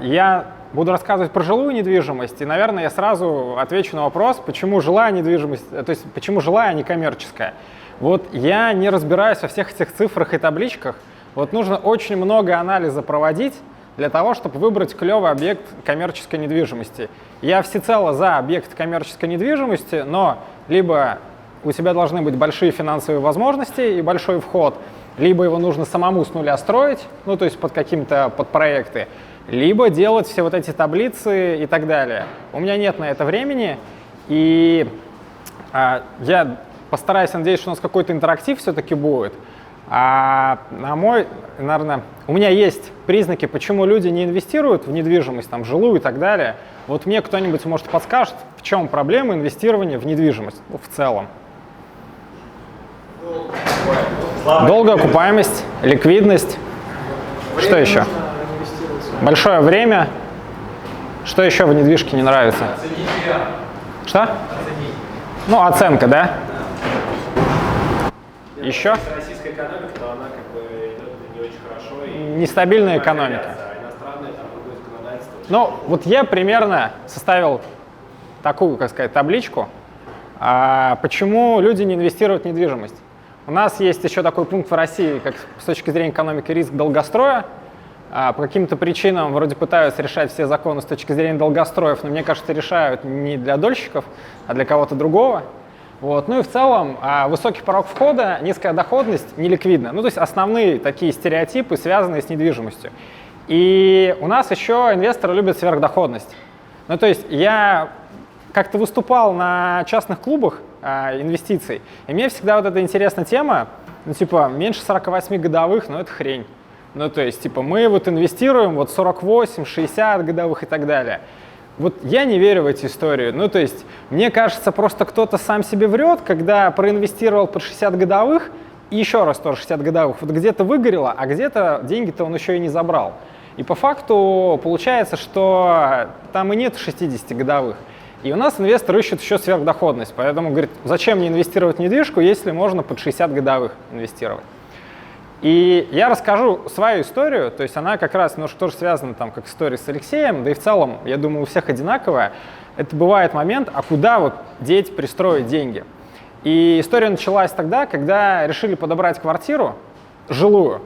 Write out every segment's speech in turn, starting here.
Я буду рассказывать про жилую недвижимость, и, наверное, я сразу отвечу на вопрос, почему жилая недвижимость, то есть почему жилая, а не коммерческая. Вот я не разбираюсь во всех этих цифрах и табличках. Вот нужно очень много анализа проводить для того, чтобы выбрать клевый объект коммерческой недвижимости. Я всецело за объект коммерческой недвижимости, но либо у тебя должны быть большие финансовые возможности и большой вход, либо его нужно самому с нуля строить, ну то есть под какие-то подпроекты, либо делать все вот эти таблицы и так далее. У меня нет на это времени, и я постараюсь, надеюсь, что у нас какой-то интерактив все-таки будет. А на мой, наверное, у меня есть признаки, почему люди не инвестируют в недвижимость, там, жилую и так далее. Вот мне кто-нибудь, может, подскажет, в чем проблема инвестирования в недвижимость, ну, в целом. Долгая окупаемость, ликвидность. Что еще? Большое время. Что еще в недвижке не нравится? Что? Оценить. Ну, оценка, да? Еще? Российская экономика, то она как бы идет не очень хорошо. И нестабильная экономика. А иностранная, там другое законодательство. Ну, вот я примерно составил такую, как сказать, табличку, почему люди не инвестируют в недвижимость. У нас есть еще такой пункт в России, как с точки зрения экономики риск долгостроя. По каким-то причинам вроде пытаются решать все законы с точки зрения долгостроев, но мне кажется, решают не для дольщиков, а для кого-то другого. Вот. Ну и в целом высокий порог входа, низкая доходность, неликвидно. Ну то есть основные такие стереотипы, связанные с недвижимостью. И у нас еще инвесторы любят сверхдоходность. Ну то есть я как-то выступал на частных клубах инвестиций, и мне всегда вот эта интересная тема, ну типа меньше 48 годовых, ну это хрень. Ну, то есть, типа, мы вот инвестируем вот 48, 60 годовых и так далее. Вот я не верю в эти истории. Ну, то есть, мне кажется, просто кто-то сам себе врет, когда проинвестировал под 60 годовых, и еще раз тоже 60 годовых. Вот где-то выгорело, а где-то деньги-то он еще и не забрал. И по факту получается, что там и нет 60 годовых. И у нас инвесторы ищут еще сверхдоходность. Поэтому, говорит, зачем мне инвестировать в недвижку, если можно под 60 годовых инвестировать. И я расскажу свою историю, то есть она как раз немножко тоже связана там, как история с Алексеем, да и в целом, я думаю, у всех одинаковая. Это бывает момент, а куда вот деть, пристроить деньги. И история началась тогда, когда решили подобрать квартиру жилую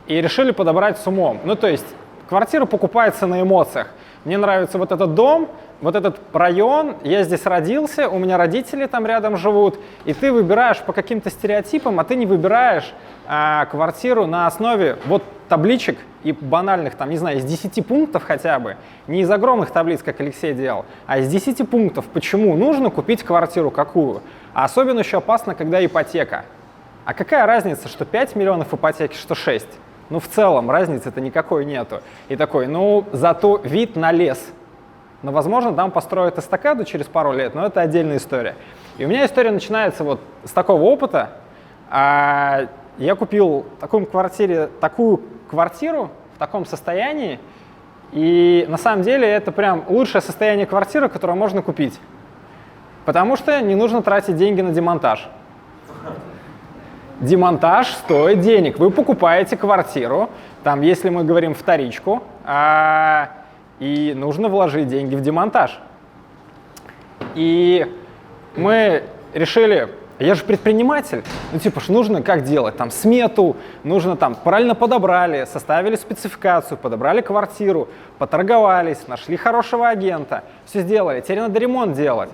и решили подобрать с умом. Ну то есть квартира покупается на эмоциях. Мне нравится вот этот дом, вот этот район, я здесь родился, у меня родители там рядом живут, и ты выбираешь по каким-то стереотипам, а ты не выбираешь квартиру на основе вот табличек и банальных, там, не знаю, из 10 пунктов хотя бы, не из огромных таблиц, как Алексей делал, а из 10 пунктов, почему нужно купить квартиру какую. А особенно еще опасно, когда ипотека. А какая разница, что 5 миллионов ипотеки, что 6? Ну, в целом разницы-то никакой нету. И такой, ну, зато вид на лес. Но, возможно, там построят эстакаду через пару лет, но это отдельная история. И у меня история начинается вот с такого опыта. Я купил такую квартиру в таком состоянии, и на самом деле это прям лучшее состояние квартиры, которое можно купить. Потому что не нужно тратить деньги на демонтаж. Демонтаж стоит денег. Вы покупаете квартиру, там, если мы говорим вторичку, и нужно вложить деньги в демонтаж. И мы решили, я же предприниматель, ну типа нужно как делать, там смету, нужно там правильно подобрали, составили спецификацию, подобрали квартиру, поторговались, нашли хорошего агента, все сделали, теперь надо ремонт делать.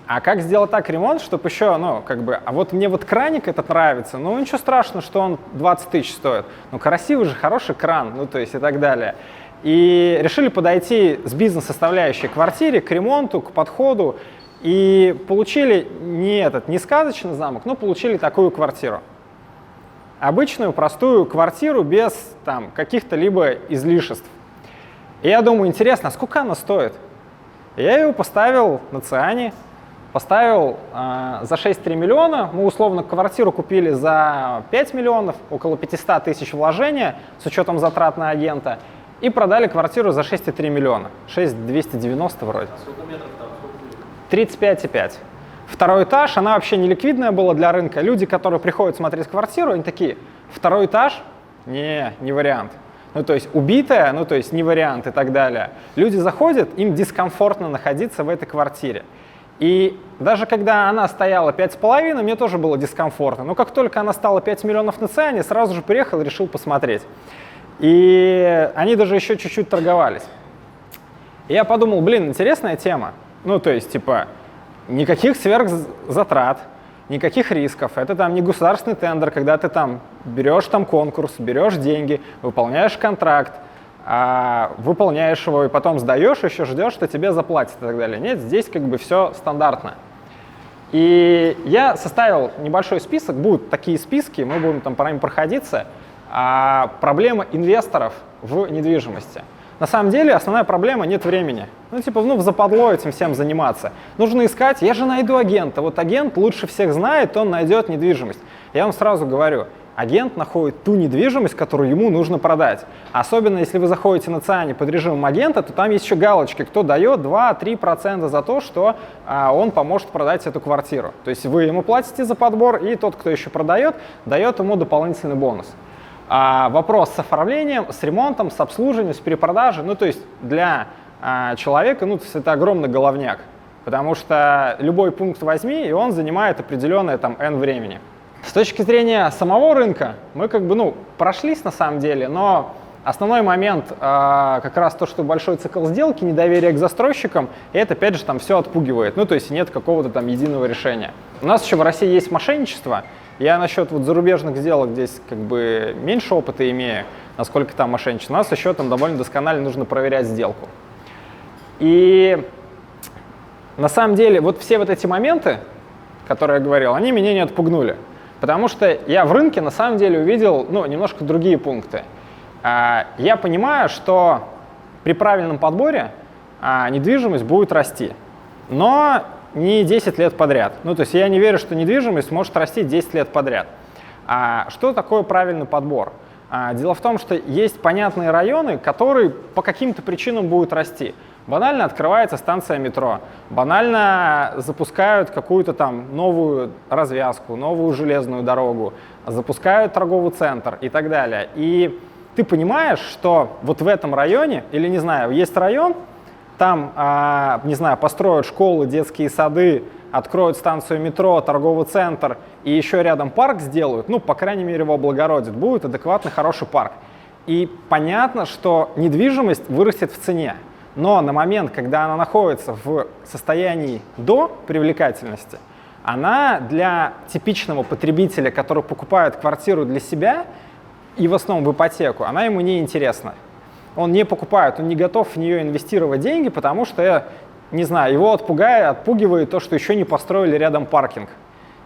А как сделать так ремонт, чтобы еще, ну, как бы, а вот мне вот краник этот нравится, ну, ничего страшного, что он 20 тысяч стоит. Ну, красивый же, хороший кран, ну, то есть и так далее. И решили подойти с бизнес-составляющей к квартире, к ремонту, к подходу, и получили не сказочный замок, но получили такую квартиру. Обычную, простую квартиру без там каких-то либо излишеств. И я думаю, интересно, а сколько она стоит? Я ее поставил на Циане. Поставил за 6,3 миллиона, мы условно квартиру купили за 5 миллионов, около 500 тысяч вложения с учетом затрат на агента, и продали квартиру за 6,3 миллиона, 6,290 вроде. Сколько метров там? 35,5. Второй этаж, она вообще не ликвидная была для рынка. Люди, которые приходят смотреть квартиру, они такие, второй этаж? Не вариант. ну то есть убитая, ну то есть не вариант и так далее. Люди заходят, им дискомфортно находиться в этой квартире. И даже когда она стояла 5,5, мне тоже было дискомфортно. Но как только она стала 5 миллионов на цене, сразу же приехал и решил посмотреть. И они даже еще чуть-чуть торговались. И я подумал, блин, интересная тема. Ну, то есть, типа, никаких сверхзатрат, никаких рисков. Это там не государственный тендер, когда ты там берешь там конкурс, берешь деньги, выполняешь контракт, выполняешь его и потом сдаешь, еще ждешь, что тебе заплатят и так далее. Нет, здесь как бы все стандартно. И я составил небольшой список, будут такие списки, мы будем там по ним проходиться. Проблема инвесторов в недвижимости. На самом деле основная проблема — нет времени. Ну типа, в западло этим всем заниматься. Нужно искать, я же найду агента. Вот агент лучше всех знает, он найдет недвижимость. Я вам сразу говорю, агент находит ту недвижимость, которую ему нужно продать. Особенно если вы заходите на Циане под режимом агента, то там есть еще галочки, кто дает 2-3% за то, что он поможет продать эту квартиру. То есть вы ему платите за подбор, и тот, кто еще продает, дает ему дополнительный бонус. Вопрос с оформлением, с ремонтом, с обслуживанием, с перепродажей, ну то есть для человека, ну то есть это огромный головняк, потому что любой пункт возьми, и он занимает определенное там N времени. С точки зрения самого рынка мы как бы, прошлись на самом деле, но основной момент как раз то, что большой цикл сделки, недоверие к застройщикам, и это опять же там все отпугивает, ну то есть нет какого-то там единого решения. У нас еще в России есть мошенничество. Я насчет зарубежных сделок здесь как бы меньше опыта имею, насколько там мошенничество. У нас еще там довольно досконально нужно проверять сделку. И на самом деле вот все вот эти моменты, которые я говорил, они меня не отпугнули. Потому что я в рынке на самом деле увидел немножко другие пункты. Я понимаю, что при правильном подборе недвижимость будет расти, но не 10 лет подряд. Ну, то есть я не верю, что недвижимость может расти 10 лет подряд. Что такое правильный подбор? Дело в том, что есть понятные районы, которые по каким-то причинам будут расти. Банально открывается станция метро, банально запускают какую-то там новую развязку, новую железную дорогу, запускают торговый центр и так далее. И ты понимаешь, что вот в этом районе, или не знаю, есть район, там, не знаю, построят школы, детские сады, откроют станцию метро, торговый центр и еще рядом парк сделают, по крайней мере, его облагородят, будет адекватный, хороший парк. И понятно, что недвижимость вырастет в цене. Но на момент, когда она находится в состоянии до привлекательности, она для типичного потребителя, который покупает квартиру для себя и в основном в ипотеку, она ему не интересна. Он не покупает, он не готов в нее инвестировать деньги, потому что, не знаю, его отпугивает то, что еще не построили рядом паркинг.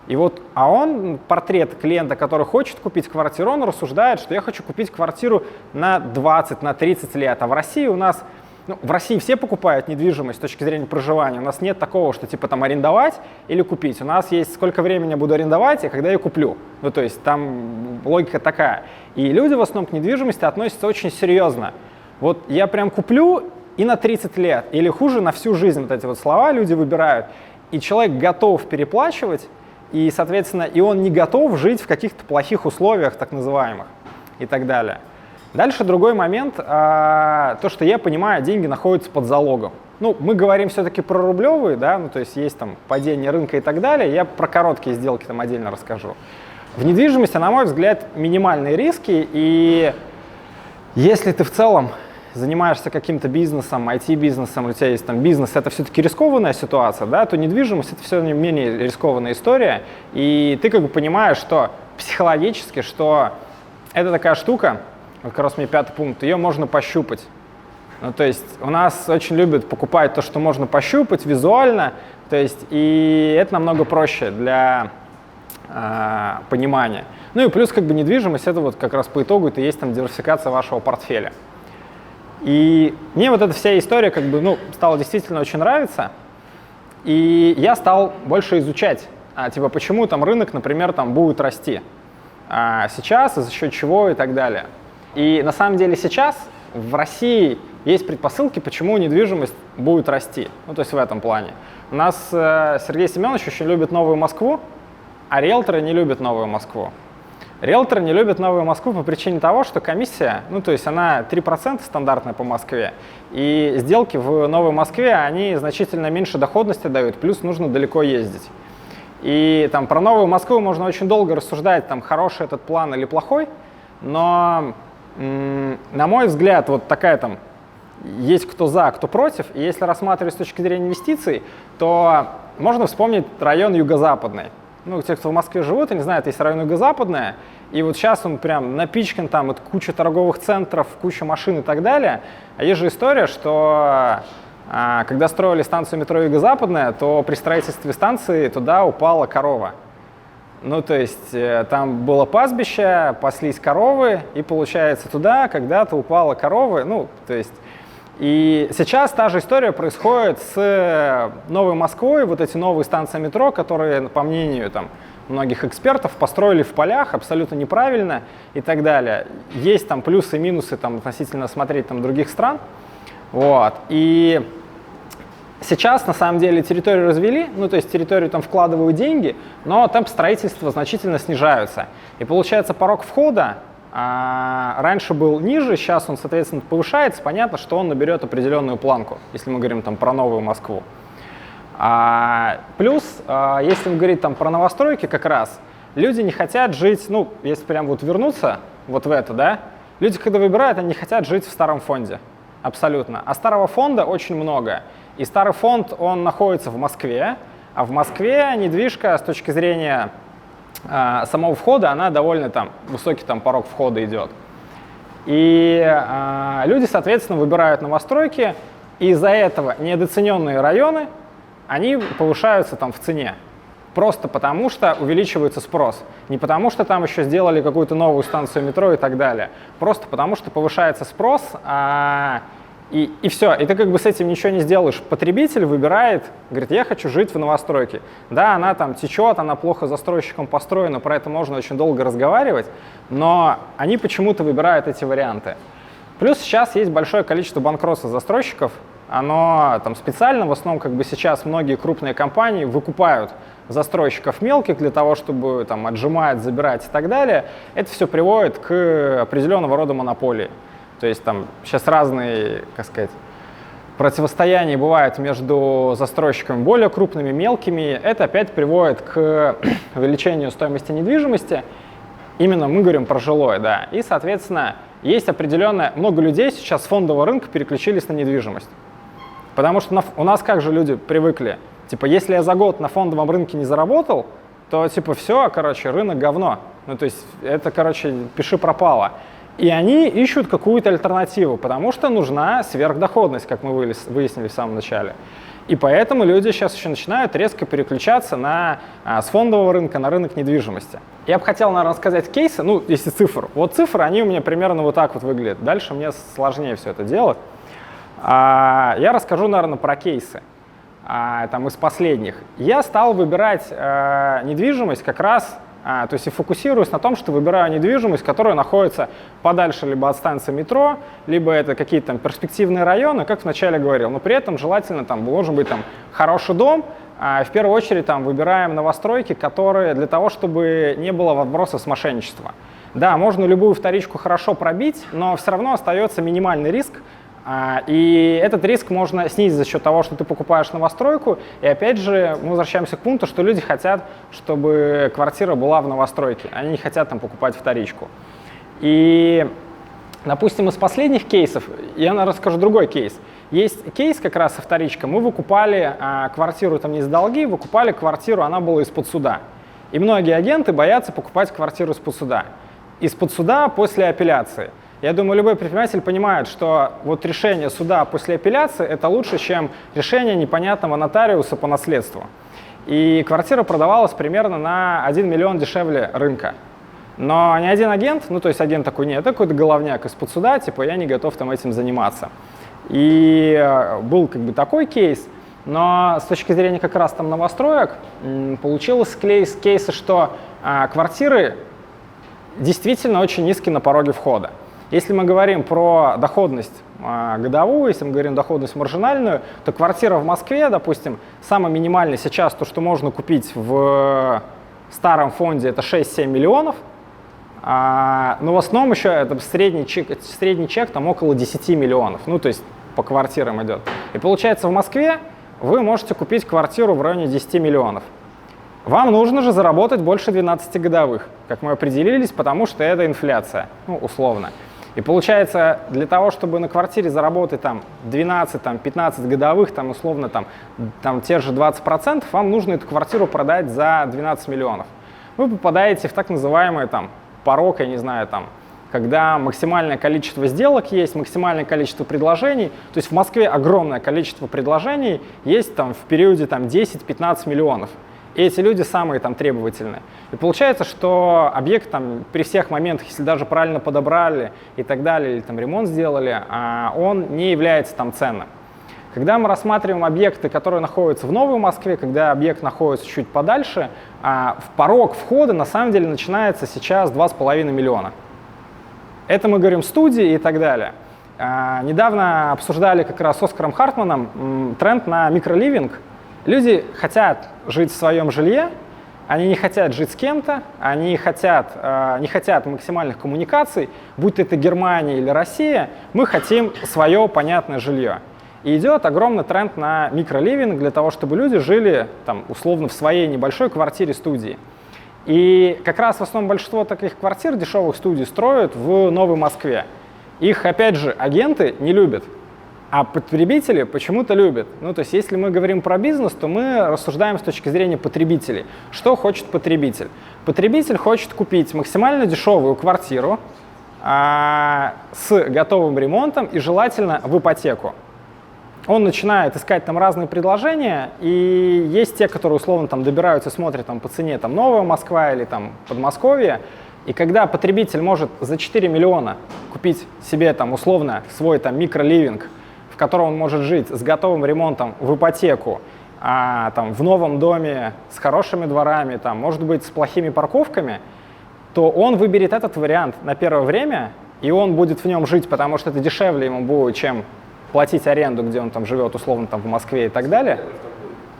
И вот, он, портрет клиента, который хочет купить квартиру, он рассуждает, что я хочу купить квартиру на 20, на 30 лет, а в России у нас... в России все покупают недвижимость с точки зрения проживания. У нас нет такого, что типа там арендовать или купить. У нас есть сколько времени я буду арендовать и когда я куплю. Ну, то есть там логика такая. И люди в основном к недвижимости относятся очень серьезно. Вот я прям куплю и на 30 лет, или хуже, на всю жизнь. Вот эти вот слова люди выбирают. И человек готов переплачивать, и, соответственно, и он не готов жить в каких-то плохих условиях, так называемых, и так далее. Дальше другой момент, то, что я понимаю, деньги находятся под залогом. Мы говорим все-таки про рублевые, да, то есть есть там падение рынка и так далее, я про короткие сделки там отдельно расскажу. В недвижимости, на мой взгляд, минимальные риски, и если ты в целом занимаешься каким-то бизнесом, IT-бизнесом, у тебя есть там бизнес, это все-таки рискованная ситуация, да, то недвижимость — это все менее рискованная история, и ты как бы понимаешь, что психологически, что это такая штука, как раз мне 5-й пункт, ее можно пощупать. То есть у нас очень любят покупать то, что можно пощупать визуально, то есть и это намного проще для понимания. И плюс как бы недвижимость — это вот как раз по итогу это и есть там диверсификация вашего портфеля. И мне вот эта вся история как бы, стала действительно очень нравиться, и я стал больше изучать, почему там рынок, например, там будет расти сейчас, и за счет чего и так далее. И на самом деле сейчас в России есть предпосылки, почему недвижимость будет расти, то есть в этом плане. У нас Сергей Семенович очень любит Новую Москву, а риэлторы не любят Новую Москву. Риэлторы не любят Новую Москву по причине того, что комиссия, ну то есть она 3% стандартная по Москве, и сделки в Новой Москве, они значительно меньше доходности дают, плюс нужно далеко ездить. И там про Новую Москву можно очень долго рассуждать, там хороший этот план или плохой, но на мой взгляд, вот такая там, есть кто за, кто против, и если рассматривать с точки зрения инвестиций, то можно вспомнить район Юго-Западный. Ну, те, кто в Москве живут, они знают, есть район Юго-Западный, и вот сейчас он прям напичкан, там это куча торговых центров, куча машин и так далее. А есть же история, что когда строили станцию метро Юго-Западная, то при строительстве станции туда упала корова. Ну, то есть там было пастбище, паслись коровы, и получается туда когда-то упала корова, ну, то есть... И сейчас та же история происходит с Новой Москвой, вот эти новые станции метро, которые, по мнению там, многих экспертов, построили в полях абсолютно неправильно и так далее. Есть там плюсы и минусы там, относительно смотреть там, других стран. Вот. И сейчас, на самом деле, территорию развели, ну, то есть территорию там вкладывают деньги, но темп строительства значительно снижаются. И получается, порог входа раньше был ниже, сейчас он, соответственно, повышается. Понятно, что он наберет определенную планку, если мы говорим там про Новую Москву. Плюс, если мы говорим там про новостройки как раз, люди не хотят жить, ну, если прям вот вернуться вот в это, да, люди, когда выбирают, они не хотят жить в старом фонде. Абсолютно. А старого фонда очень много. И старый фонд, он находится в Москве, а в Москве недвижка с точки зрения самого входа, она довольно там высокий там порог входа идет. И люди, соответственно, выбирают новостройки, и из-за этого недооцененные районы, они повышаются там в цене. Просто потому, что увеличивается спрос. Не потому, что там еще сделали какую-то новую станцию метро и так далее. Просто потому, что повышается спрос, и все. И ты как бы с этим ничего не сделаешь. Потребитель выбирает, говорит, я хочу жить в новостройке. Да, она там течет, она плохо застройщиком построена, про это можно очень долго разговаривать, но они почему-то выбирают эти варианты. Плюс сейчас есть большое количество банкротства застройщиков. Оно там специально, в основном как бы сейчас многие крупные компании выкупают застройщиков мелких для того, чтобы там отжимать, забирать и так далее. Это все приводит к определенного рода монополии. То есть там сейчас разные, как сказать, противостояния бывают между застройщиками более крупными, мелкими. Это опять приводит к увеличению стоимости недвижимости. Именно мы говорим про жилое, да. И, соответственно, есть определенное... Много людей сейчас с фондового рынка переключились на недвижимость. Потому что у нас как же люди привыкли? Типа, если я за год на фондовом рынке не заработал, то типа все, короче, рынок говно. Ну, то есть это, короче, пиши пропало. И они ищут какую-то альтернативу, потому что нужна сверхдоходность, как мы выяснили в самом начале. И поэтому люди сейчас еще начинают резко переключаться с фондового рынка на рынок недвижимости. Я бы хотел, наверное, рассказать кейсы, ну, если цифр. Вот цифры, они у меня примерно вот так вот выглядят. Дальше мне сложнее все это делать. Я расскажу, наверное, про кейсы там, из последних. Я стал выбирать недвижимость как раз, то есть и фокусируюсь на том, что выбираю недвижимость, которая находится подальше либо от станции метро, либо это какие-то там перспективные районы, как вначале говорил. Но при этом желательно там должен быть там хороший дом. В первую очередь там выбираем новостройки, которые для того, чтобы не было вопросов с мошенничеством. Да, можно любую вторичку хорошо пробить, но все равно остается минимальный риск. И этот риск можно снизить за счет того, что ты покупаешь новостройку. И опять же, мы возвращаемся к пункту, что люди хотят, чтобы квартира была в новостройке. Они не хотят там покупать вторичку. И, допустим, из последних кейсов, я расскажу другой кейс. Есть кейс как раз со вторичкой. Мы выкупали квартиру там не с долги, выкупали квартиру, она была из-под суда. И многие агенты боятся покупать квартиру из-под суда. Из-под суда после апелляции. Я думаю, любой предприниматель понимает, что вот решение суда после апелляции – это лучше, чем решение непонятного нотариуса по наследству. И квартира продавалась примерно на 1 миллион дешевле рынка. Но ни один агент, ну то есть агент такой, нет, это какой-то головняк из-под суда, типа я не готов там этим заниматься. И был как бы такой кейс, но с точки зрения как раз там новостроек получилось кейсы, что квартиры действительно очень низкие на пороге входа. Если мы говорим про доходность годовую, если мы говорим доходность маржинальную, то квартира в Москве, допустим, самая минимальная сейчас, то, что можно купить в старом фонде, это 6-7 миллионов. Но в основном еще это средний чек там около 10 миллионов, ну то есть по квартирам идет. И получается в Москве вы можете купить квартиру в районе 10 миллионов. Вам нужно же заработать больше 12 годовых, как мы определились, потому что это инфляция, ну условно. И получается, для того, чтобы на квартире заработать там 12, там, 15 годовых, там, условно там те же 20%, вам нужно эту квартиру продать за 12 миллионов. Вы попадаете в так называемый там порог, я не знаю, там, когда максимальное количество сделок есть, максимальное количество предложений. То есть в Москве огромное количество предложений есть там в периоде там 10-15 миллионов. И эти люди самые там требовательные. И получается, что объект там при всех моментах, если даже правильно подобрали и так далее, или там ремонт сделали, он не является там ценным. Когда мы рассматриваем объекты, которые находятся в Новой Москве, когда объект находится чуть подальше, порог входа на самом деле начинается сейчас 2,5 миллиона. Это мы говорим студии и так далее. Недавно обсуждали как раз с Оскаром Хартманом тренд на микроливинг. Люди хотят жить в своем жилье, они не хотят жить с кем-то, они не хотят максимальных коммуникаций, будь это Германия или Россия, мы хотим свое понятное жилье. И идет огромный тренд на микроливинг для того, чтобы люди жили там, условно в своей небольшой квартире-студии. И как раз в основном большинство таких квартир, дешевых студий, строят в Новой Москве. Их, опять же, агенты не любят. А потребители почему-то любят. Ну, то есть, если мы говорим про бизнес, то мы рассуждаем с точки зрения потребителей. Что хочет потребитель? Потребитель хочет купить максимально дешевую квартиру с готовым ремонтом и желательно в ипотеку. Он начинает искать там разные предложения, и есть те, которые условно там добираются, смотрят там по цене там Новая Москва или там Подмосковье. И когда потребитель может за 4 миллиона купить себе там условно свой там микроливинг, в котором он может жить с готовым ремонтом в ипотеку, там, в новом доме с хорошими дворами, там, может быть, с плохими парковками, то он выберет этот вариант на первое время, и он будет в нем жить, потому что это дешевле ему будет, чем платить аренду, где он там живет, условно, там, в Москве и так далее.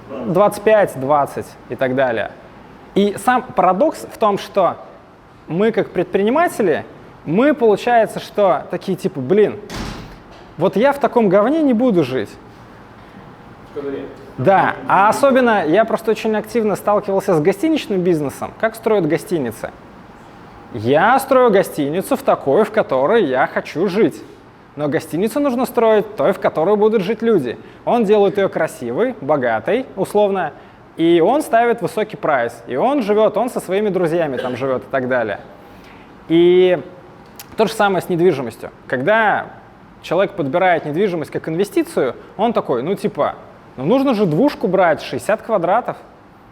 25-20 и так далее. И сам парадокс в том, что мы, как предприниматели, мы, получается, что такие типа, блин, вот я в таком говне не буду жить. Да, а особенно я просто очень активно сталкивался с гостиничным бизнесом. Как строят гостиницы? Я строю гостиницу в такой, в которой я хочу жить. Но гостиницу нужно строить той, в которой будут жить люди. Он делает ее красивой, богатой, условно, и он ставит высокий прайс. И он живет, он со своими друзьями там живет и так далее. И то же самое с недвижимостью. Когда человек подбирает недвижимость как инвестицию, он такой, ну типа, ну нужно же двушку брать, 60 квадратов.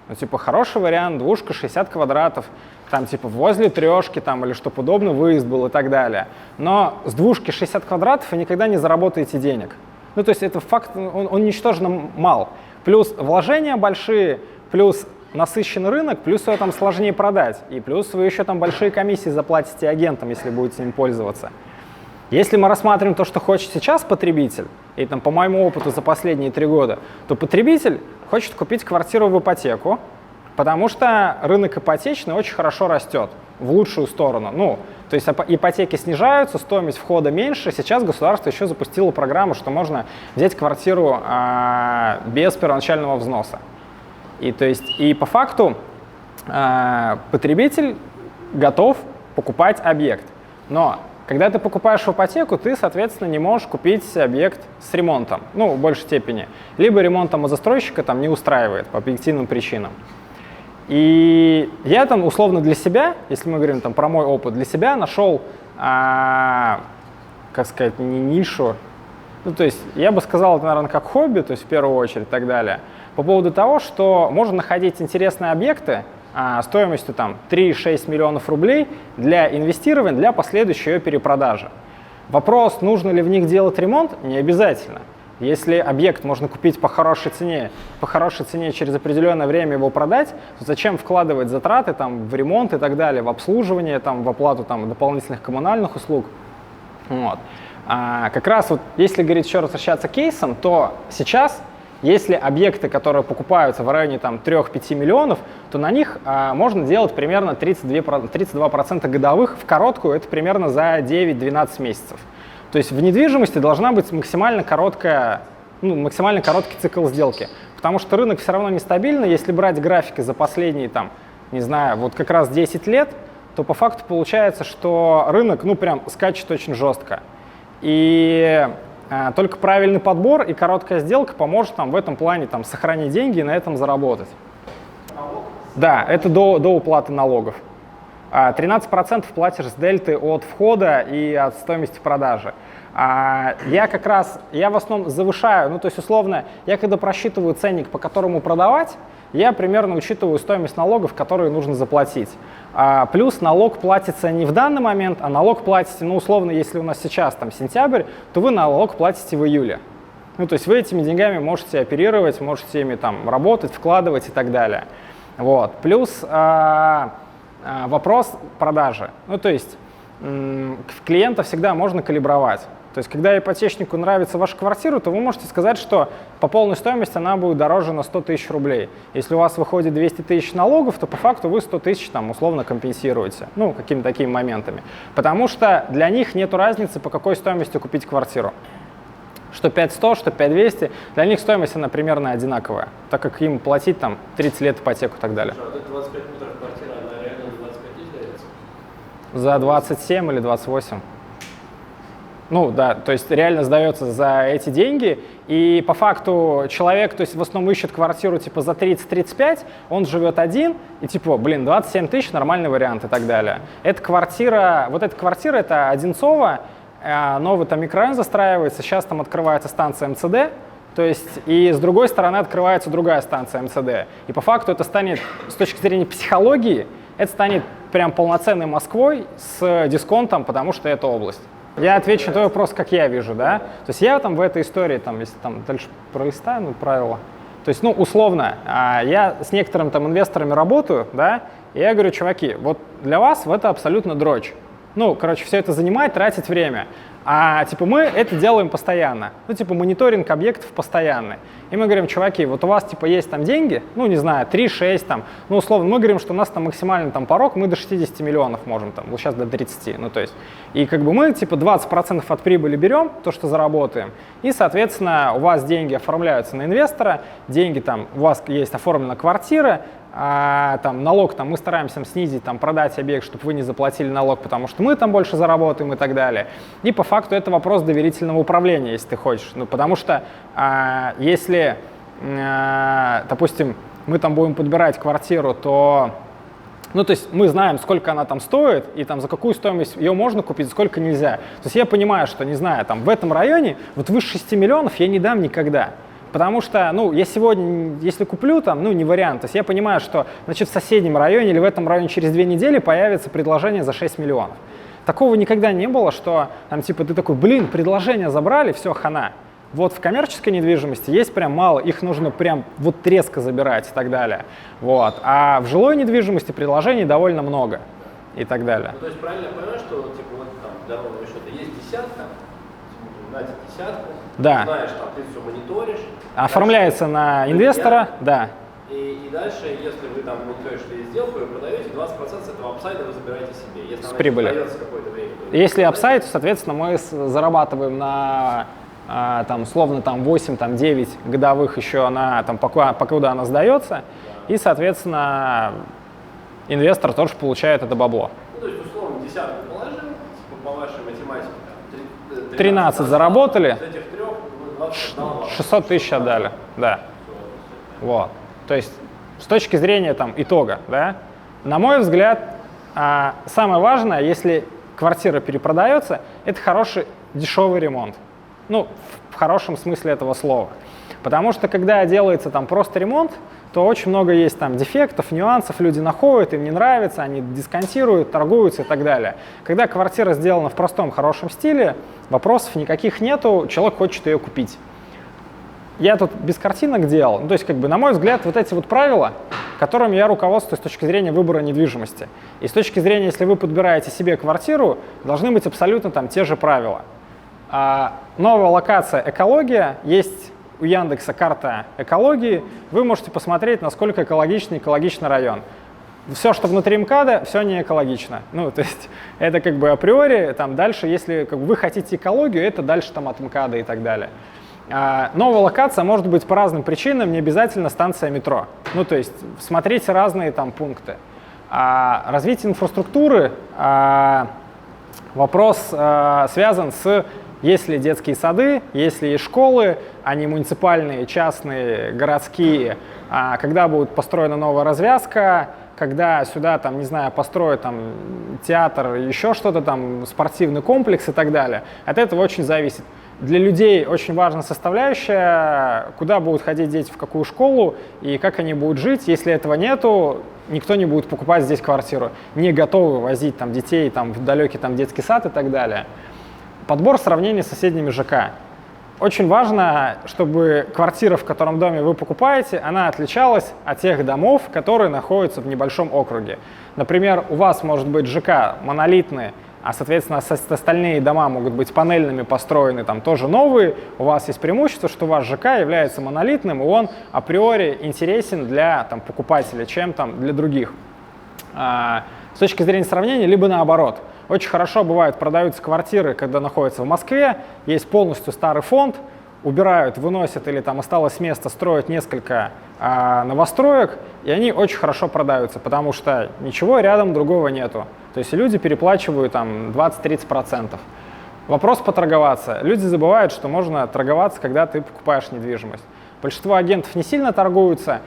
Ну типа хороший вариант, двушка, 60 квадратов, там типа возле трешки там или что подобное, выезд был и так далее. Но с двушки 60 квадратов вы никогда не заработаете денег. Ну то есть это факт, он ничтожно мал. Плюс вложения большие, плюс насыщенный рынок, плюс его там сложнее продать. И плюс вы еще там большие комиссии заплатите агентам, если будете им пользоваться. Если мы рассматриваем то, что хочет сейчас потребитель, и там, по моему опыту за последние 3 года, то потребитель хочет купить квартиру в ипотеку, потому что рынок ипотечный очень хорошо растет в лучшую сторону. Ну, то есть ипотеки снижаются, стоимость входа меньше. Сейчас государство еще запустило программу, что можно взять квартиру без первоначального взноса. И, то есть, и по факту потребитель готов покупать объект. Но когда ты покупаешь в ипотеку, ты, соответственно, не можешь купить объект с ремонтом, ну, в большей степени. Либо ремонт там у застройщика там не устраивает по объективным причинам. И я там условно для себя, если мы говорим там про мой опыт, для себя нашел, как сказать, не нишу, ну, то есть я бы сказал, это, наверное, как хобби, то есть в первую очередь и так далее, по поводу того, что можно находить интересные объекты, стоимостью там 3-6 миллионов рублей для инвестирования, для последующей ее перепродажи. Вопрос, нужно ли в них делать ремонт, не обязательно. Если объект можно купить по хорошей цене через определенное время его продать, то зачем вкладывать затраты там, в ремонт и так далее, в обслуживание, там, в оплату там, дополнительных коммунальных услуг. Вот. Как раз вот, если говорить еще раз возвращаться к кейсам, то сейчас Если объекты, которые покупаются в районе 3-5 миллионов, то на них можно делать примерно 32% годовых в короткую, это примерно за 9-12 месяцев. То есть в недвижимости должна быть максимально короткий цикл сделки, потому что рынок все равно нестабильный. Если брать графики за последние, не знаю, вот как раз 10 лет, то по факту получается, что рынок, прям скачет очень жестко. И только правильный подбор и короткая сделка поможет в этом плане сохранить деньги и на этом заработать. Да, это до уплаты налогов. 13% платишь с дельты от входа и от стоимости продажи. Я в основном завышаю, то есть условно, я когда просчитываю ценник, по которому продавать, я примерно учитываю стоимость налогов, которые нужно заплатить. Плюс налог платится не в данный момент, а налог платите, условно, если у нас сейчас сентябрь, то вы налог платите в июле. То есть вы этими деньгами можете оперировать, можете ими работать, вкладывать и так далее. Вот. Плюс вопрос продажи. То есть клиента всегда можно калибровать. То есть, когда ипотечнику нравится ваша квартира, то вы можете сказать, что по полной стоимости она будет дороже на 100 тысяч рублей. Если у вас выходит 200 тысяч налогов, то по факту вы 100 тысяч условно компенсируете, какими-то такими моментами. Потому что для них нет разницы, по какой стоимости купить квартиру. Что 5100, что 5200, для них стоимость она примерно одинаковая, так как им платить 30 лет ипотеку и так далее. А вот 25 метров квартира, она реально за 25 тысяч дается? За 27 или 28. Да, то есть реально сдается за эти деньги, и по факту человек, то есть в основном ищет квартиру за 30-35, он живет один, и 27 тысяч, нормальный вариант и так далее. Эта квартира, это Одинцово, новый микрорайон застраивается, сейчас открывается станция МЦД, то есть и с другой стороны открывается другая станция МЦД. И по факту это станет, с точки зрения психологии, это станет прям полноценной Москвой с дисконтом, потому что это область. Я отвечу на твой вопрос, как я вижу, да. То есть я в этой истории, если дальше пролистаю, правила. То есть, условно, я с некоторыми инвесторами работаю, да, и я говорю, чуваки, вот для вас это абсолютно дрочь. Все это занимает, тратить время. А мы это делаем постоянно. Мониторинг объектов постоянный. И мы говорим, чуваки, вот у вас есть деньги, не знаю, 3-6 условно, мы говорим, что у нас максимальный порог, мы до 60 миллионов можем, вот сейчас до 30. То есть, и мы 20% от прибыли берем, то, что заработаем, и, соответственно, у вас деньги оформляются на инвестора, деньги у вас есть оформлена квартира, налог мы стараемся снизить, продать объект, чтобы вы не заплатили налог, потому что мы больше заработаем и так далее. И по факту это вопрос доверительного управления, если ты хочешь. Потому что если, допустим, мы будем подбирать квартиру, то то есть мы знаем, сколько она стоит, и за какую стоимость ее можно купить, сколько нельзя. То есть я понимаю, что, не знаю, в этом районе выше 6 миллионов я не дам никогда. Потому что, я сегодня, если куплю, не вариант. То есть я понимаю, что, в соседнем районе или в этом районе через 2 недели появится предложение за 6 миллионов. Такого никогда не было, что ты такой, предложение забрали, все, хана. Вот в коммерческой недвижимости есть прям мало, их нужно прям резко забирать и так далее. Вот. А в жилой недвижимости предложений довольно много и так далее. То есть правильно я понимаю, что для ровного счета есть десятка, дайте десятку, да. Знаешь, ты все мониторишь. Оформляется на инвестора, да. И дальше, если вы мониторите, что есть сделку, вы продаете, 20% с этого апсайда вы забираете себе. Если с прибыли. Какое-то время, если апсайд, то, соответственно, мы зарабатываем на условно 8-9 годовых еще покуда она сдается, и, соответственно, инвестор тоже получает это бабло. То есть, условно, десятку положил, по вашей математике, 13 заработали, из этих 3 20 600 тысяч отдали, да. Вот. То есть, с точки зрения итога, да, на мой взгляд, самое важное, если квартира перепродается, это хороший дешевый ремонт. В хорошем смысле этого слова. Потому что, когда делается просто ремонт, то очень много есть дефектов, нюансов, люди находят, им не нравится, они дисконтируют, торгуются и так далее. Когда квартира сделана в простом, хорошем стиле, вопросов никаких нету, человек хочет ее купить. Я тут без картинок делал, то есть, на мой взгляд, вот эти правила, которыми я руководствуюсь с точки зрения выбора недвижимости. И с точки зрения, если вы подбираете себе квартиру, должны быть абсолютно те же правила. Новая локация, экология, есть у Яндекса карта экологии, вы можете посмотреть, насколько экологичный район. Все, что внутри МКАДа, все не экологично. Ну, то есть это как бы априори, там дальше, если как бы, вы хотите экологию, это дальше там от МКАДа и так далее. Новая локация может быть по разным причинам, не обязательно станция метро. Ну, то есть смотрите разные там пункты. Развитие инфраструктуры, вопрос связан с, есть ли детские сады, есть ли школы, они муниципальные, частные, городские, когда будет построена новая развязка, когда сюда, там, не знаю, построят там, театр, еще что-то там, спортивный комплекс и так далее. От этого очень зависит. Для людей очень важна составляющая, куда будут ходить дети, в какую школу и как они будут жить. Если этого нету, никто не будет покупать здесь квартиру. Не готовы возить там, детей там, в далекий там, детский сад и так далее. Подбор сравнения с соседними ЖК. Очень важно, чтобы квартира, в котором доме вы покупаете, она отличалась от тех домов, которые находятся в небольшом округе. Например, у вас может быть ЖК монолитный, а, соответственно, остальные дома могут быть панельными, построены там тоже новые. У вас есть преимущество, что ваш ЖК является монолитным, и он априори интересен для там, покупателя, чем там, для других. С точки зрения сравнения, либо наоборот. Очень хорошо бывает, продаются квартиры, когда находятся в Москве, есть полностью старый фонд, убирают, выносят или там осталось место, строят несколько новостроек, и они очень хорошо продаются, потому что ничего рядом другого нету. То есть люди переплачивают там 20-30%. Вопрос поторговаться. Люди забывают, что можно торговаться, когда ты покупаешь недвижимость. Большинство агентов не сильно торгуются,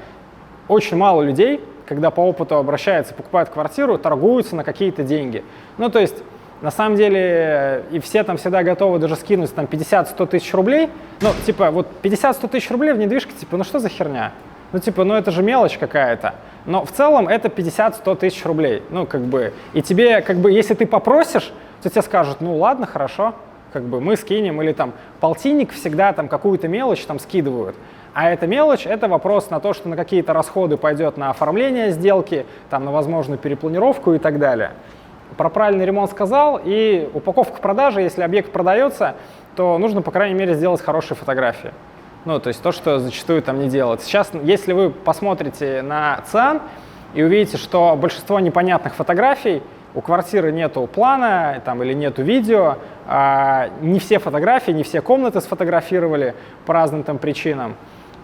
очень мало людей, когда по опыту обращаются, покупают квартиру, торгуются на какие-то деньги. Ну, то есть, на самом деле, и все там всегда готовы даже скинуть там 50-100 тысяч рублей. Ну, типа, вот 50-100 тысяч рублей в недвижке, типа, ну что за херня? Ну, типа, ну это же мелочь какая-то. Но в целом это 50-100 тысяч рублей. Ну, как бы, и тебе, как бы, если ты попросишь, то тебе скажут, ну, ладно, хорошо, как бы, мы скинем, или там полтинник всегда там какую-то мелочь там скидывают. А эта мелочь – это вопрос на то, что на какие-то расходы пойдет на оформление сделки, там, на возможную перепланировку и так далее. Про правильный ремонт сказал, и упаковка продажи, если объект продается, то нужно, по крайней мере, сделать хорошие фотографии. Ну, то есть то, что зачастую там не делают. Сейчас, если вы посмотрите на ЦИАН и увидите, что большинство непонятных фотографий, у квартиры нету плана там, или нету видео, не все фотографии, не все комнаты сфотографировали по разным там причинам.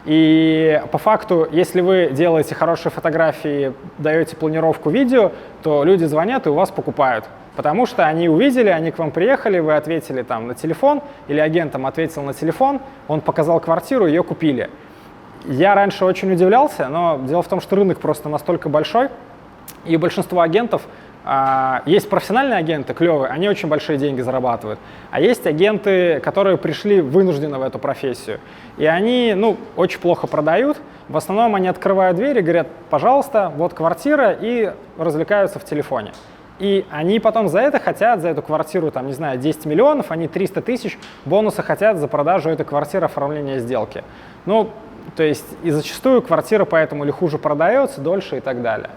И по факту, если вы делаете хорошие фотографии, даете планировку видео, то люди звонят и у вас покупают. Потому что они увидели, они к вам приехали, вы ответили там на телефон, или агентом ответил на телефон, он показал квартиру, ее купили. Я раньше очень удивлялся, но дело в том, что рынок просто настолько большой, и большинство агентов, есть профессиональные агенты, клевые, они очень большие деньги зарабатывают, а есть агенты, которые пришли вынужденно в эту профессию, и они, ну, очень плохо продают. В основном они открывают дверь и говорят, пожалуйста, вот квартира, и развлекаются в телефоне. И они потом за это хотят, за эту квартиру, там, не знаю, 10 миллионов, они 300 тысяч бонуса хотят за продажу этой квартиры, оформление сделки. Ну, то есть и зачастую квартира поэтому или хуже продается, дольше и так далее.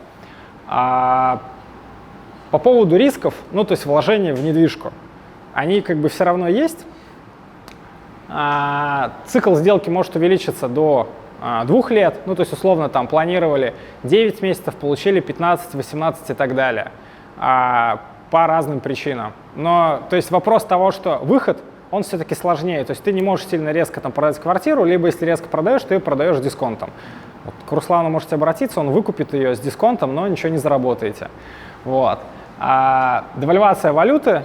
По поводу рисков, ну, то есть вложения в недвижку, они как бы все равно есть. Цикл сделки может увеличиться до 2 лет, ну, то есть условно там планировали 9 месяцев, получили 15, 18 и так далее, по разным причинам. Но, то есть вопрос того, что выход, он все-таки сложнее, то есть ты не можешь сильно резко там продать квартиру, либо если резко продаешь, ты ее продаешь с дисконтом. Вот к Руслану можете обратиться, он выкупит ее с дисконтом, но ничего не заработаете. Вот. Девальвация валюты,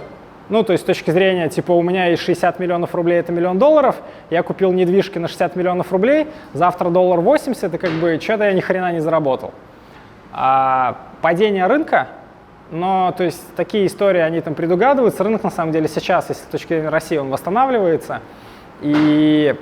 ну, то есть с точки зрения, типа, у меня есть 60 миллионов рублей, это $1 миллион, я купил недвижки на 60 миллионов рублей, завтра $80, и как бы что-то я ни хрена не заработал. Падение рынка, но, то есть, такие истории, они там предугадываются. Рынок, на самом деле, сейчас, если с точки зрения России, он восстанавливается, и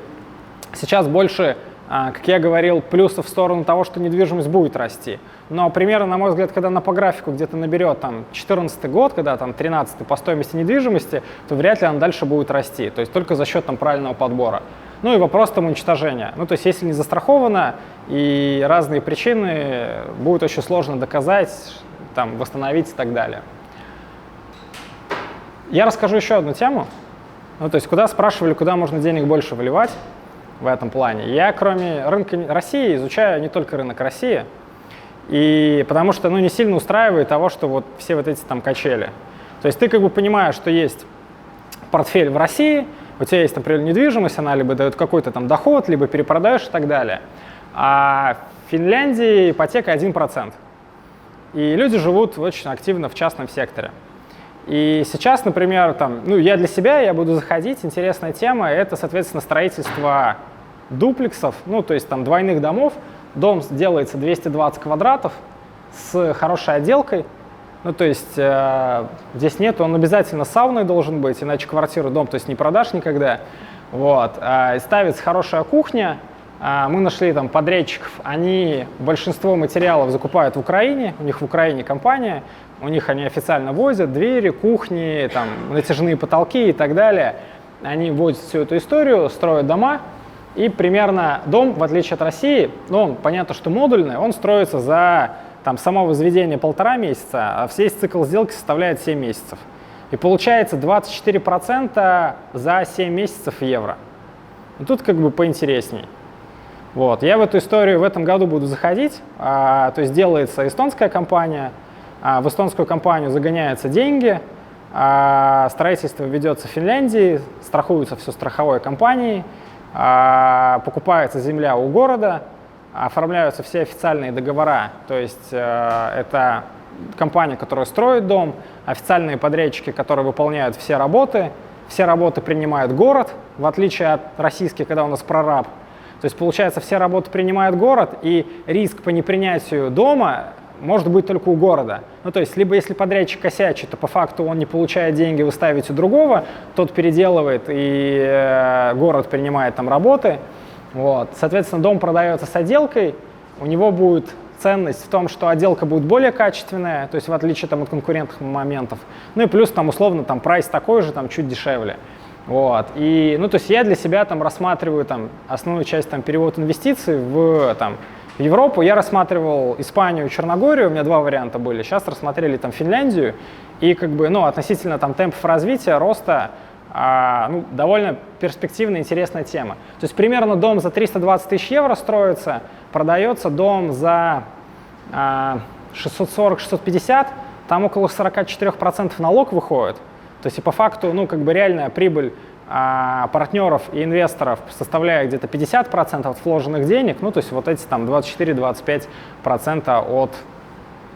сейчас больше, как я говорил, плюсов в сторону того, что недвижимость будет расти. Но примерно, на мой взгляд, когда она по графику где-то наберет там 2014 год, когда там 13 по стоимости недвижимости, то вряд ли она дальше будет расти. То есть только за счет там правильного подбора. Ну и вопрос там уничтожения. Ну то есть если не застраховано и разные причины, будет очень сложно доказать, там, восстановить и так далее. Я расскажу еще одну тему. Ну то есть куда спрашивали, куда можно денег больше выливать. в этом плане. Я, кроме рынка России, изучаю не только рынок России, и потому что, ну, не сильно устраивает того, что вот все вот эти там качели. То есть ты как бы понимаешь, что есть портфель в России, у тебя есть, например, недвижимость, она либо дает какой-то там доход, либо перепродаешь и так далее. А в Финляндии ипотека 1%. И люди живут очень активно в частном секторе. И сейчас, например, там, ну, я для себя, я буду заходить, интересная тема, это, соответственно, строительство дуплексов, ну, то есть там двойных домов. Дом делается 220 квадратов с хорошей отделкой. Ну, то есть здесь нет, он обязательно с сауной должен быть, иначе квартиру, дом, то есть не продашь никогда. Вот. Ставится хорошая кухня. Мы нашли там подрядчиков, они большинство материалов закупают в Украине, у них в Украине компания, у них они официально возят двери, кухни, там, натяжные потолки и так далее. Они возят всю эту историю, строят дома, и примерно дом, в отличие от России, ну, он, понятно, что модульный, он строится за там, само возведение 1,5 месяца, а весь цикл сделки составляет 7 месяцев. И получается 24% за 7 месяцев евро. И тут как бы поинтересней. Вот. Я в эту историю в этом году буду заходить, то есть делается эстонская компания, в эстонскую компанию загоняются деньги, строительство ведется в Финляндии, страхуется все страховой компанией, покупается земля у города, оформляются все официальные договора, то есть это компания, которая строит дом, официальные подрядчики, которые выполняют все работы принимает город, в отличие от российских, когда у нас прораб. То есть, получается, все работы принимает город, и риск по непринятию дома может быть только у города. Ну, то есть, либо если подрядчик косячит, то по факту он не получает деньги, вы ставите у другого, тот переделывает, и город принимает там работы. Вот. Соответственно, дом продается с отделкой, у него будет ценность в том, что отделка будет более качественная, то есть в отличие там, от конкурентных моментов. Ну и плюс там условно там прайс такой же, там чуть дешевле. Вот. И, ну, то есть я для себя там рассматриваю там, основную часть там, перевод инвестиций в Европу. Я рассматривал Испанию, Черногорию, у меня два варианта были. Сейчас рассмотрели там Финляндию. И как бы, ну, относительно там, темпов развития, роста, ну, довольно перспективная, интересная тема. То есть примерно дом за 320 тысяч евро строится, продается дом за 640-650, там около 44% налог выходит. То есть и по факту, ну, как бы реальная прибыль партнеров и инвесторов составляет где-то 50% от вложенных денег, ну, то есть вот эти там 24-25% от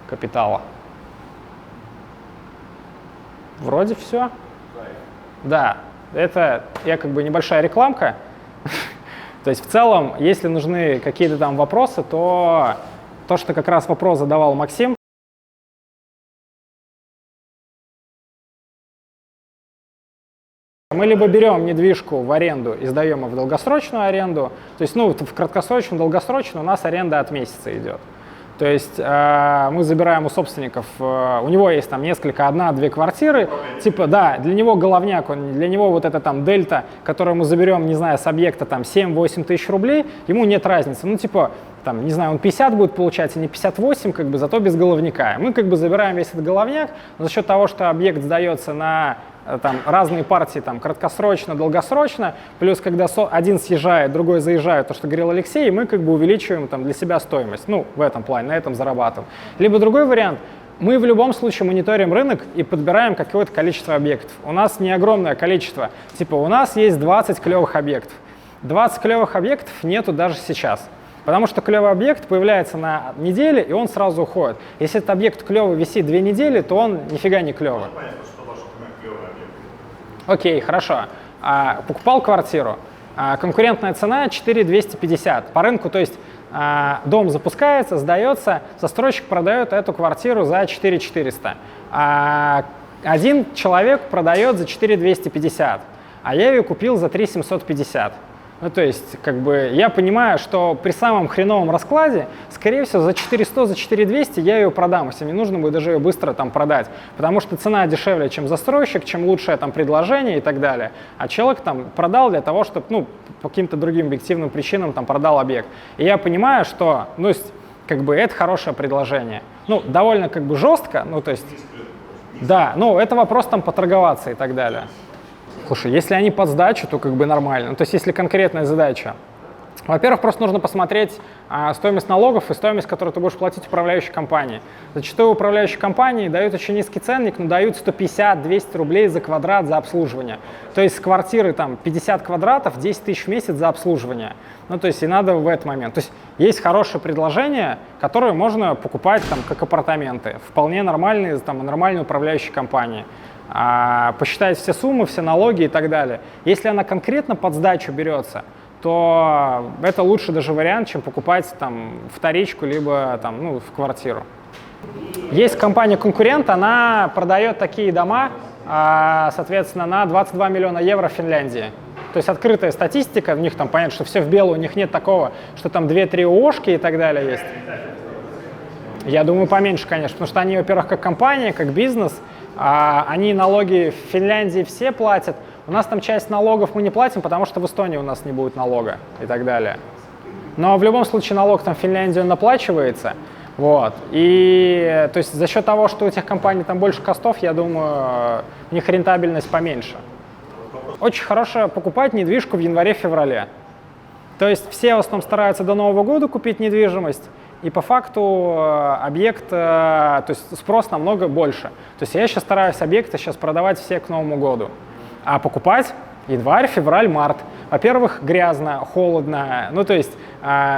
капитала. Вроде все. Да, это я как бы небольшая рекламка. То есть в целом, если нужны какие-то там вопросы, то что как раз вопрос задавал Максим. Мы либо берем недвижку в аренду и сдаем ее в долгосрочную аренду, то есть, ну, в краткосрочную, долгосрочную у нас аренда от месяца идет. То есть мы забираем у собственников, у него есть там несколько, 1-2 квартиры, типа, да, для него головняк, для него вот это там дельта, которую мы заберем, не знаю, с объекта там 7-8 тысяч рублей, ему нет разницы, ну, типа, там, не знаю, он 50 будет получать, а не 58, как бы, зато без головняка. Мы как бы забираем весь этот головняк, но за счет того, что объект сдается на там, разные партии, там, краткосрочно, долгосрочно, плюс когда один съезжает, другой заезжает, то, что говорил Алексей, мы как бы увеличиваем там, для себя стоимость, ну, в этом плане, на этом зарабатываем. Либо другой вариант, мы в любом случае мониторим рынок и подбираем какое-то количество объектов. У нас не огромное количество, типа у нас есть 20 клевых объектов. 20 клевых объектов нету даже сейчас. Потому что клевый объект появляется на неделе, и он сразу уходит. Если этот объект клевый висит 2 недели, то он нифига не клевый. Окей, хорошо. Покупал квартиру. Конкурентная цена 4250 по рынку, то есть дом запускается, сдается, застройщик продает эту квартиру за 4400. Один человек продает за 4250, а я ее купил за 3750. Ну, то есть, как бы, я понимаю, что при самом хреновом раскладе, скорее всего, за 4100, за 4200 я ее продам, если мне нужно будет даже ее быстро там продать, потому что цена дешевле, чем застройщик, чем лучшее там предложение и так далее. А человек там продал для того, чтобы, ну, по каким-то другим объективным причинам там продал объект. И я понимаю, что, ну, как бы, это хорошее предложение. Ну, довольно, как бы, жестко, ну, то есть, да, ну, это вопрос там поторговаться и так далее. Слушай, если они под сдачу, то как бы нормально. Ну, то есть если конкретная задача, Во-первых, просто нужно посмотреть стоимость налогов и стоимость, которую ты будешь платить управляющей компании. Зачастую управляющие компании дают очень низкий ценник, но дают 150-200 рублей за квадрат за обслуживание. То есть с квартиры там 50 квадратов, 10 тысяч в месяц за обслуживание. Ну, то есть и надо в этот момент. То есть есть хорошее предложение, которое можно покупать там как апартаменты. Вполне нормальные, там, нормальные управляющие компании. Посчитать все суммы, все налоги и так далее. Если она конкретно под сдачу берется, то это лучше даже вариант, чем покупать там вторичку, либо там, ну, в квартиру. Есть компания-конкурент, она продает такие дома, соответственно, на 22 миллиона евро в Финляндии. То есть открытая статистика, у них там понятно, что все в белую, у них нет такого, что там 2-3 ООшки и так далее есть. Я думаю, поменьше, конечно, потому что они, во-первых, как компания, как бизнес, они налоги в Финляндии все платят. У нас там часть налогов мы не платим, потому что в Эстонии у нас не будет налога и так далее. Но в любом случае налог там в Финляндию наплачивается. Вот. И то есть за счет того, что у этих компаний там больше костов, я думаю, у них рентабельность поменьше. Очень хорошо покупать недвижку в январе-феврале. То есть все в основном стараются до Нового года купить недвижимость, и по факту объект, то есть спрос намного больше. То есть я сейчас стараюсь объекты сейчас продавать все к Новому году. А покупать январь, февраль, март. Во-первых, грязно, холодно, ну то есть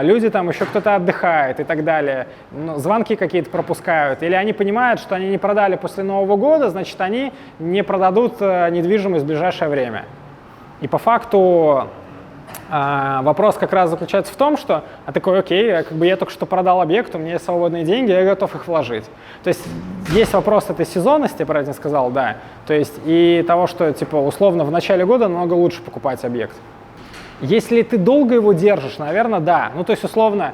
люди там еще кто-то отдыхает и так далее, звонки какие-то пропускают, или они понимают, что они не продали после Нового года, значит они не продадут недвижимость в ближайшее время. И по факту вопрос как раз заключается в том, что такой, окей, как бы я только что продал объект, у меня есть свободные деньги, я готов их вложить. То есть есть вопрос этой сезонности, правильно сказал, да, то есть и того, что типа условно в начале года намного лучше покупать объект. Если ты долго его держишь, наверное, да. Ну то есть условно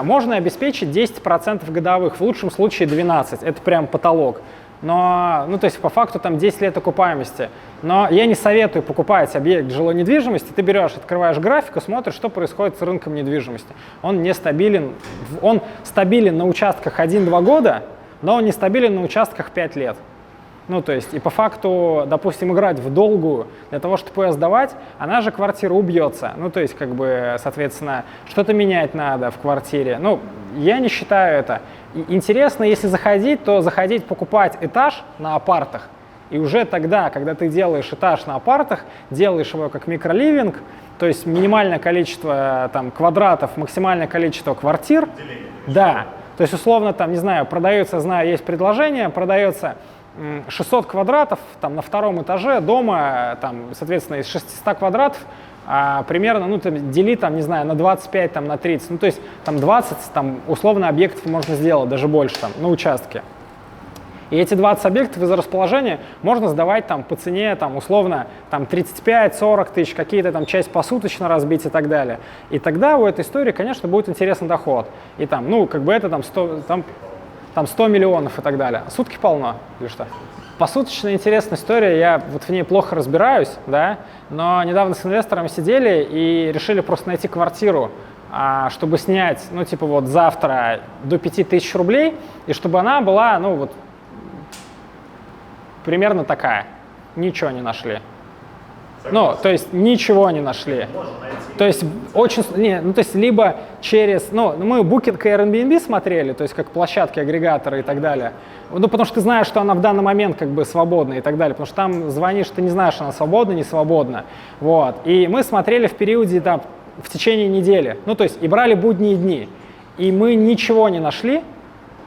можно обеспечить 10% годовых, в лучшем случае 12%, это прям потолок. Но, ну, то есть по факту там 10 лет окупаемости. Но я не советую покупать объект жилой недвижимости. Ты берешь, открываешь график и смотришь, что происходит с рынком недвижимости. Он нестабилен. Он стабилен на участках 1-2 года, но он нестабилен на участках 5 лет. Ну, то есть, и по факту, допустим, играть в долгую для того, чтобы ее сдавать, она же квартира убьется. Ну, то есть, как бы, соответственно, что-то менять надо в квартире. Ну, я не считаю это. И интересно, если заходить, то заходить покупать этаж на апартах. И уже тогда, когда ты делаешь этаж на апартах, делаешь его как микроливинг, то есть минимальное количество там, квадратов, максимальное количество квартир. Да. То есть, условно, там, не знаю, продается, знаю, есть предложение, продается 600 квадратов там, на втором этаже дома, там, соответственно, из 600 квадратов примерно, ну, там, дели, там, не знаю, на 25, там, на 30, ну, то есть там 20, там, условно, объектов можно сделать, даже больше, там, на участке. И эти 20 объектов из-за расположения можно сдавать там, по цене, там, условно, там, 35-40 тысяч, какие-то там часть посуточно разбить и так далее. И тогда у этой истории, конечно, будет интересный доход. И там, ну, как бы это там 100 миллионов и так далее. Сутки полно или что? Посуточная интересная история, я вот в ней плохо разбираюсь, да, но недавно с инвесторами сидели и решили просто найти квартиру, чтобы снять, ну, типа вот завтра до 5000 рублей, и чтобы она была, ну, вот примерно такая. Ничего не нашли. Ну, то есть ничего не нашли. То есть очень, не, ну то есть либо через, ну мы Booking и Airbnb смотрели, то есть как площадки, агрегаторы и так далее. Ну потому что ты знаешь, что она в данный момент как бы свободна и так далее, потому что там звонишь, ты не знаешь, она свободна, не свободна. Вот. И мы смотрели в периоде, там, в течение недели, ну то есть и брали будние дни. И мы ничего не нашли.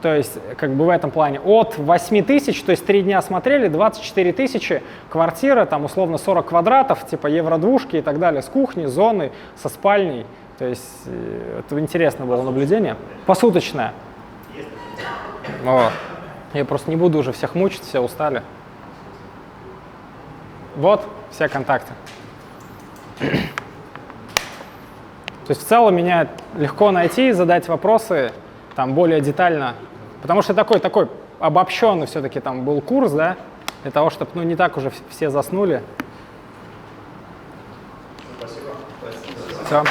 То есть, как бы в этом плане, от 8 тысяч, то есть 3 дня смотрели, 24 тысячи, квартира, там условно 40 квадратов, типа евро-двушки и так далее, с кухней, зоной, со спальней. То есть, это интересное было наблюдение. Посуточное. Вот. Я просто не буду уже всех мучить, все устали. Вот все контакты. То есть, в целом, меня легко найти, задать вопросы, там более детально. Потому что такой обобщенный все-таки там был курс, да, для того, чтобы, ну, не так уже все заснули. Спасибо. Все.